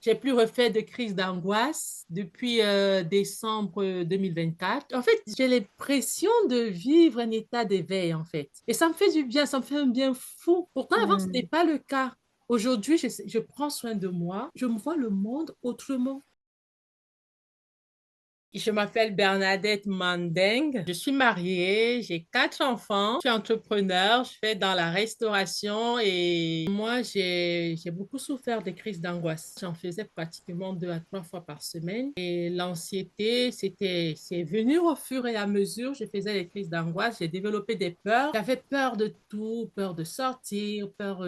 J'ai plus refait de crise d'angoisse depuis décembre 2024. En fait, j'ai l'impression de vivre un état d'éveil, en fait. Et ça me fait du bien, ça me fait un bien fou. Pourtant, avant, ce n'était Hmm. pas le cas. Aujourd'hui, je prends soin de moi. Je me vois le monde autrement. Je m'appelle Bernadette Mandeng. Je suis mariée, j'ai 4 enfants. Je suis entrepreneur, je fais dans la restauration et moi, j'ai beaucoup souffert des crises d'angoisse. J'en faisais pratiquement 2 à 3 fois par semaine. Et l'anxiété, c'est venu au fur et à mesure. Je faisais des crises d'angoisse, j'ai développé des peurs. J'avais peur de tout, peur de sortir, peur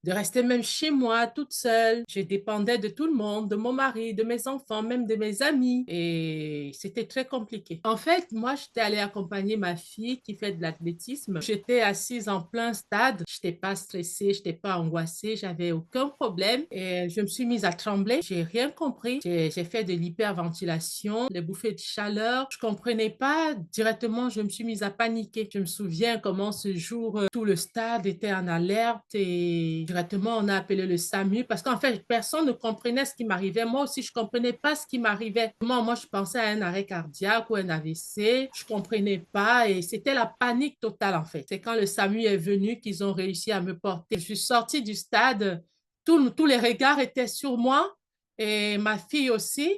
de rester même chez moi toute seule. Je dépendais de tout le monde, de mon mari, de mes enfants, même de mes amis. Et c'était très compliqué. En fait, moi, j'étais allée accompagner ma fille qui fait de l'athlétisme. J'étais assise en plein stade. Je n'étais pas stressée, je n'étais pas angoissée, j'avais aucun problème. Et je me suis mise à trembler. J'ai rien compris. J'ai fait de l'hyperventilation, des bouffées de chaleur. Je comprenais pas directement. Je me suis mise à paniquer. Je me souviens comment ce jour, tout le stade était en alerte et directement on a appelé le SAMU parce qu'en fait personne ne comprenait ce qui m'arrivait. Moi aussi je comprenais pas ce qui m'arrivait. Moi je pensais à un arrêt cardiaque ou un AVC. Je comprenais pas et c'était la panique totale en fait. C'est quand le SAMU est venu qu'ils ont réussi à me porter. Je suis sortie du stade. Tous les regards étaient sur moi et ma fille aussi.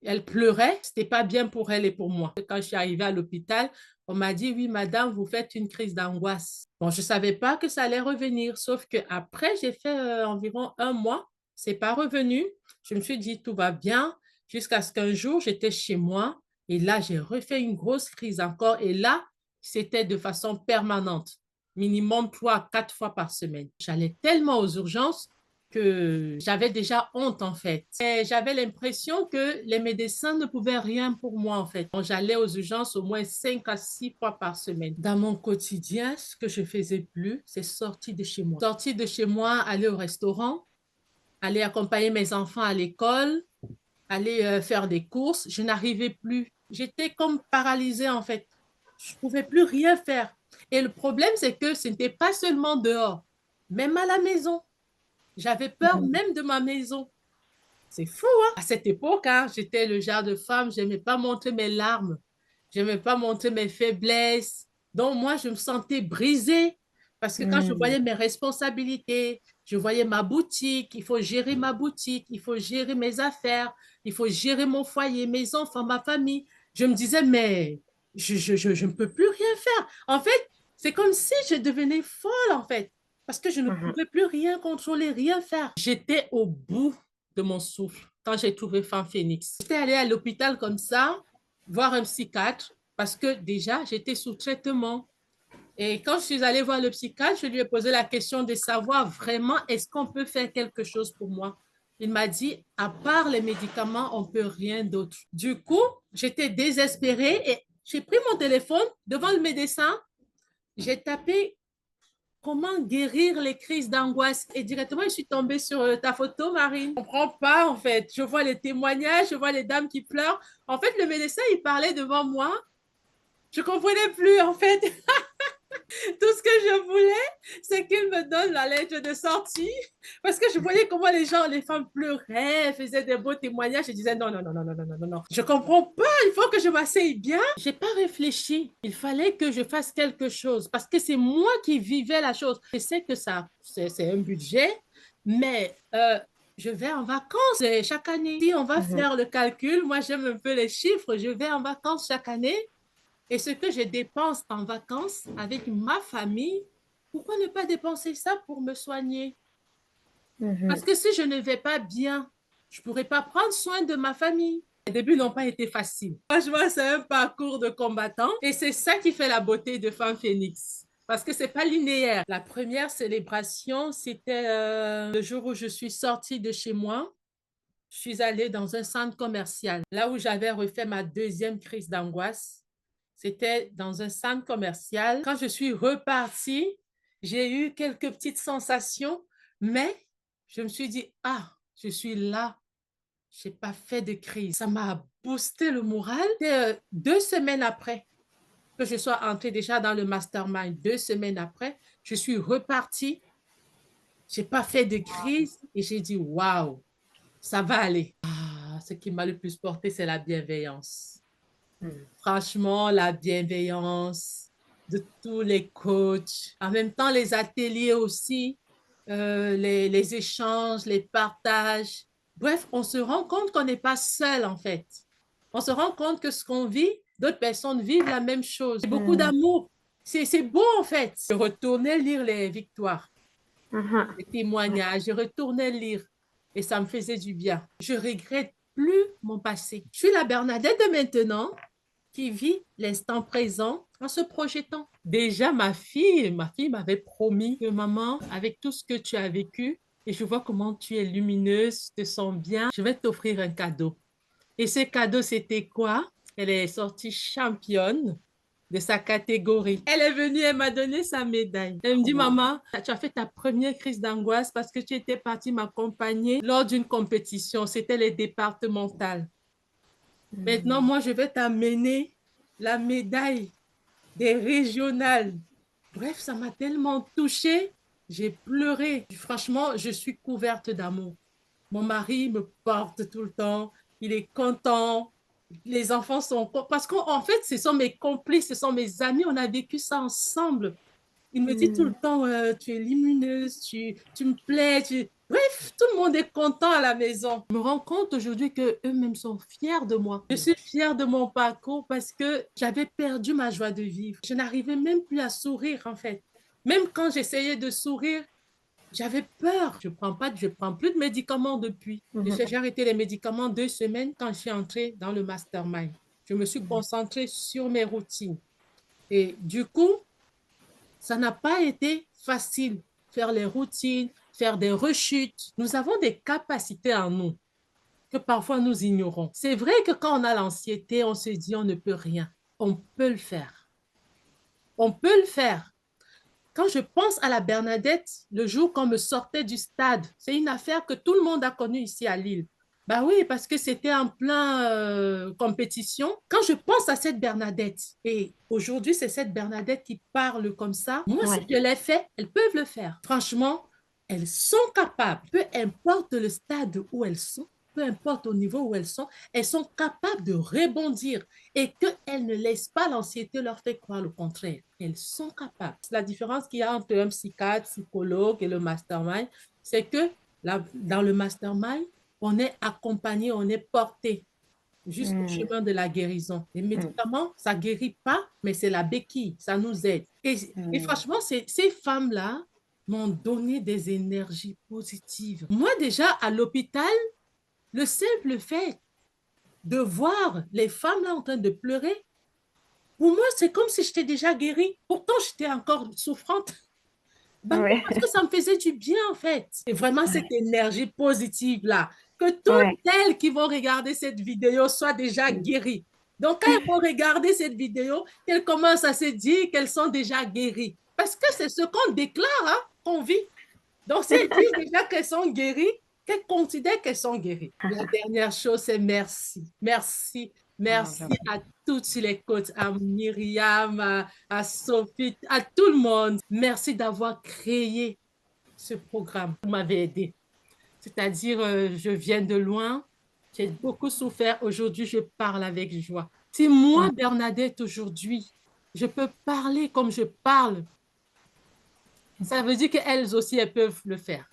Elle pleurait, c'était pas bien pour elle et pour moi. Quand je suis arrivée à l'hôpital, on m'a dit, oui, madame, vous faites une crise d'angoisse. Bon, je savais pas que ça allait revenir, sauf que après, j'ai fait environ un mois, c'est pas revenu. Je me suis dit, tout va bien, jusqu'à ce qu'un jour, j'étais chez moi et là, j'ai refait une grosse crise encore et là, c'était de façon permanente, minimum 3 à 4 fois par semaine. J'allais tellement aux urgences que j'avais déjà honte en fait. Et j'avais l'impression que les médecins ne pouvaient rien pour moi en fait. Donc, j'allais aux urgences au moins 5 à 6 fois par semaine. Dans mon quotidien, ce que je faisais plus, c'est sortir de chez moi. Sortir de chez moi, aller au restaurant, aller accompagner mes enfants à l'école, aller faire des courses. Je n'arrivais plus. J'étais comme paralysée en fait. Je ne pouvais plus rien faire. Et le problème, c'est que ce n'était pas seulement dehors, même à la maison. J'avais peur Mhm. même de ma maison. C'est fou, hein? À cette époque, hein, j'étais le genre de femme, je n'aimais pas montrer mes larmes, je n'aimais pas montrer mes faiblesses. Donc, moi, je me sentais brisée parce que quand je Hmm. voyais mes responsabilités, je voyais ma boutique, il faut gérer ma boutique, il faut gérer mes affaires, il faut gérer mon foyer, mes enfants, ma famille. Je me disais, mais je ne peux plus rien faire. En fait, c'est comme si je devenais folle, en fait, parce que je ne Mhm. pouvais plus rien contrôler, rien faire. J'étais au bout de mon souffle quand j'ai trouvé Femme Phoenix. J'étais allée à l'hôpital comme ça, voir un psychiatre, parce que déjà, j'étais sous traitement. Et quand je suis allée voir le psychiatre, je lui ai posé la question de savoir vraiment est-ce qu'on peut faire quelque chose pour moi. Il m'a dit, à part les médicaments, on ne peut rien d'autre. Du coup, j'étais désespérée et j'ai pris mon téléphone devant le médecin. J'ai tapé comment guérir les crises d'angoisse? Et directement, je suis tombée sur ta photo, Marine. Je ne comprends pas, en fait. Je vois les témoignages, je vois les dames qui pleurent. En fait, le médecin, il parlait devant moi. Je ne comprenais plus, en fait. Tout ce que je voulais, c'est qu'il me donne la lettre de sortie. Parce que je voyais comment les gens, les femmes pleuraient, faisaient des beaux témoignages. Je disais non, non, non, non, non, non, non, non, non. Je comprends pas. Il faut que je m'asseye bien. J'ai pas réfléchi. Il fallait que je fasse quelque chose parce que c'est moi qui vivais la chose. Je sais que ça, c'est un budget, mais je vais en vacances chaque année. Si on va Mhm. faire le calcul, moi j'aime un peu les chiffres, je vais en vacances chaque année. Et ce que je dépense en vacances avec ma famille, pourquoi ne pas dépenser ça pour me soigner? Parce Mhm. que si je ne vais pas bien, je ne pourrai pas prendre soin de ma famille. Les débuts n'ont pas été faciles. Franchement, c'est un parcours de combattant et c'est ça qui fait la beauté de Femme Phoenix. Parce que c'est pas linéaire. La première célébration, c'était le jour où je suis sortie de chez moi. Je suis allée dans un centre commercial, là où j'avais refait ma deuxième crise d'angoisse. C'était dans un centre commercial. Quand je suis repartie, j'ai eu quelques petites sensations, mais je me suis dit, ah, je suis là, je n'ai pas fait de crise. Ça m'a boosté le moral. Et, 2 semaines après que je sois entrée déjà dans le mastermind, 2 semaines après, je suis repartie, je n'ai pas fait de crise et j'ai dit, waouh, ça va aller. Ah, ce qui m'a le plus porté, c'est la bienveillance. Franchement, la bienveillance de tous les coachs, en même temps les ateliers aussi, les échanges, les partages. Bref, on se rend compte qu'on n'est pas seul en fait. On se rend compte que ce qu'on vit, d'autres personnes vivent la même chose. Beaucoup d'amour. C'est beau en fait. Je retournais lire les victoires, les témoignages, je retournais lire et ça me faisait du bien. Je regrette plus mon passé. Je suis la Bernadette de maintenant qui vit l'instant présent en se projetant. Déjà, ma fille m'avait promis que maman, avec tout ce que tu as vécu, et je vois comment tu es lumineuse, tu te sens bien, je vais t'offrir un cadeau. Et ce cadeau, c'était quoi? Elle est sortie championne de sa catégorie. Elle est venue, elle m'a donné sa médaille. Elle me dit, maman, tu as fait ta première crise d'angoisse parce que tu étais partie m'accompagner lors d'une compétition. C'était les départementales. Maintenant, moi, je vais t'amener la médaille des régionales. Bref, ça m'a tellement touchée. J'ai pleuré. Franchement, je suis couverte d'amour. Mon mari me porte tout le temps. Il est content. Les enfants sont... Parce qu'en fait, ce sont mes complices, ce sont mes amis. On a vécu ça ensemble. Il me dit tout le temps, tu es lumineuse, tu me plais. Bref, tout le monde est content à la maison. Je me rends compte aujourd'hui qu'eux-mêmes sont fiers de moi. Je suis fière de mon parcours parce que j'avais perdu ma joie de vivre. Je n'arrivais même plus à sourire, en fait. Même quand j'essayais de sourire, j'avais peur. Je prends plus de médicaments depuis. J'ai arrêté les médicaments 2 semaines quand je suis entrée dans le mastermind. Je me suis concentrée sur mes routines. Et du coup, ça n'a pas été facile. Faire les routines, faire des rechutes. Nous avons des capacités en nous que parfois nous ignorons. C'est vrai que quand on a l'anxiété, on se dit on ne peut rien. On peut le faire. On peut le faire. Quand je pense à la Bernadette, le jour qu'on me sortait du stade, c'est une affaire que tout le monde a connue ici à Lille. Bah oui, parce que c'était en plein compétition. Quand je pense à cette Bernadette, et aujourd'hui, c'est cette Bernadette qui parle comme ça, moi, si je l'ai fait, elles peuvent le faire. Franchement, elles sont capables, peu importe le stade où elles sont, peu importe au niveau où elles sont capables de rebondir et qu'elles ne laissent pas l'anxiété leur faire croire le contraire. Elles sont capables. La différence qu'il y a entre un psychiatre, psychologue et le mastermind, c'est que dans le mastermind, on est accompagné, on est porté jusqu'au chemin de la guérison. Les médicaments, ça ne guérit pas, mais c'est la béquille, ça nous aide. Et franchement, ces femmes-là m'ont donné des énergies positives. Moi, déjà, à l'hôpital, le simple fait de voir les femmes là en train de pleurer, pour moi, c'est comme si j'étais déjà guérie. Pourtant, j'étais encore souffrante. Ben, parce que ça me faisait du bien, en fait. Et vraiment, cette énergie positive-là, que toutes elles qui vont regarder cette vidéo soient déjà guéries. Donc, quand elles vont regarder cette vidéo, qu'elles commencent à se dire qu'elles sont déjà guéries. Parce que c'est ce qu'on déclare, hein, qu'on vit. Donc, si elles disent déjà qu'elles sont guéries, qu'elles considèrent qu'elles sont guéries. La dernière chose, c'est merci. Merci. Merci à toutes les coachs, à Myriam, à Sophie, à tout le monde. Merci d'avoir créé ce programme. Vous m'avez aidé. C'est-à-dire, je viens de loin, j'ai beaucoup souffert. Aujourd'hui, je parle avec joie. Si moi, Bernadette, aujourd'hui, je peux parler comme je parle, ça veut dire qu'elles aussi, elles peuvent le faire.